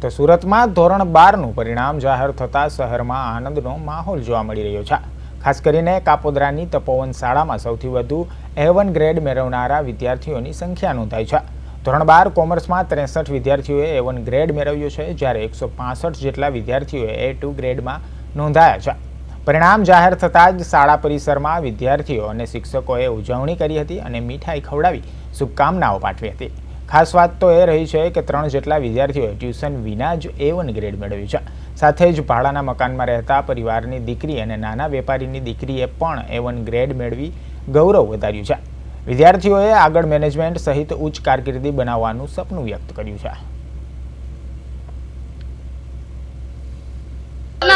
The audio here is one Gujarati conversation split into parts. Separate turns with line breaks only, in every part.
તો સુરતમાં ધોરણ 12નું પરિણામ જાહેર થતાં શહેરમાં આનંદનો માહોલ જોવા મળી રહ્યો છે। ખાસ કરીને કાપોદ્રાની તપોવન શાળામાં સૌથી વધુ A1 ગ્રેડ મેળવનારા વિદ્યાર્થીઓની સંખ્યા નોંધાઈ છે। ધોરણ 12 કોમર્સમાં 63 વિદ્યાર્થીઓએ A1 ગ્રેડ મેળવ્યો છે, જ્યારે 165 જેટલા વિદ્યાર્થીઓએ A2 ગ્રેડમાં નોંધાયા છે। પરિણામ જાહેર થતાં જ શાળા પરિસરમાં વિદ્યાર્થીઓ અને શિક્ષકોએ ઉજવણી કરી હતી અને મીઠાઈ ખવડાવી શુભકામનાઓ પાઠવી હતી। ખાસ વાત તો એ રહી છે કે 3 જેટલા વિદ્યાર્થીઓએ ટ્યુશન વિના જ A1 ગ્રેડ મેળવ્યું છે। સાથે જ ભાડાના મકાનમાં રહેતા પરિવારની દીકરી અને નાના વેપારીની દીકરીએ પણ A1 ગ્રેડ મેળવી ગૌરવ વધાર્યું છે। વિદ્યાર્થીઓએ આગળ મેનેજમેન્ટ સહિત ઉચ્ચ કારકિર્દી બનાવવાનું સપનું વ્યક્ત કર્યું છે।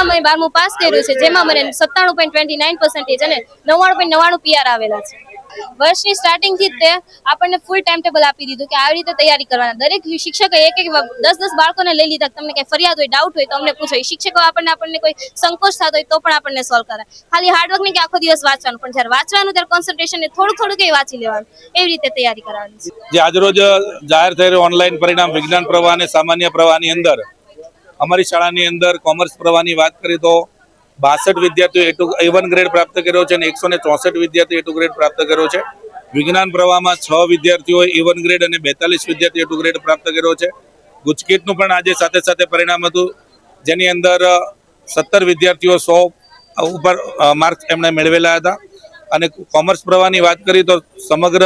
મેં 12મું પાસ કર્યું છે, જેમાં મને 97.29% અને 99.99 PR આવેલા છે। વર્ષની સ્ટાર્ટિંગ થી તે આપણને ફૂલ ટાઈમ ટેબલ આપી દીધું કે આવી રીતે તૈયારી કરવાના। દરેક શિક્ષકે એક 10 બાળકોને લઈ લીધા। તમને કઈ ફરિયાદ હોય, ડાઉટ હોય તો અમને પૂછો। શિક્ષકો આપણને કોઈ સંકોચ થતો હોય તો પણ આપણને સોલ્વ કરે। ખાલી હાર્ડવર્ક નહીં કે આખો દિવસ વાંચવાનું, પણ જ્યારે વાંચવાનું ત્યારે કોન્સન્ટ્રેશન ને થોડું કઈ વાંચી લેવાનું, એવી રીતે તૈયારી કરવાની છે।
જે આજરોજ જાહેર થયેલું ઓનલાઈન પરિણામ વિજ્ઞાન પ્રવાહ અને સામાન્ય પ્રવાહની અંદર અમારી શાળાની અંદર કોમર્સ પ્રવાહની વાત કરીએ તો 62 વિદ્યાર્થીઓ A1 ગ્રેડ પ્રાપ્ત કર્યો છે અને 164 વિદ્યાર્થીઓ A2 ગ્રેડ પ્રાપ્ત કર્યો છે। વિજ્ઞાન પ્રવાહમાં 6 વિદ્યાર્થીઓએ A1 ગ્રેડ અને 42 વિદ્યાર્થીઓ A2 ગ્રેડ પ્રાપ્ત કર્યો છે। ગુજકેટનું પણ આજે સાથે પરિણામ હતું, જેની અંદર 17 વિદ્યાર્થીઓ 100 ઉપર માર્ક્સ એમણે મેળવેલા હતા। અને કોમર્સ પ્રવાહની વાત કરીએ તો સમગ્ર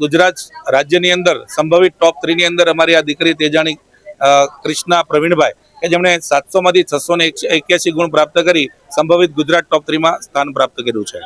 ગુજરાત રાજ્યની અંદર સંભવિત ટોપ 3 ની અંદર અમારી આ દીકરી તેજાણી કૃષ્ણા પ્રવીણભાઈ કે જેમણે 700 માંથી 681 ગુણ પ્રાપ્ત કરી સંભવિત ગુજરાત ટોપ 3 માં સ્થાન પ્રાપ્ત કર્યું છે।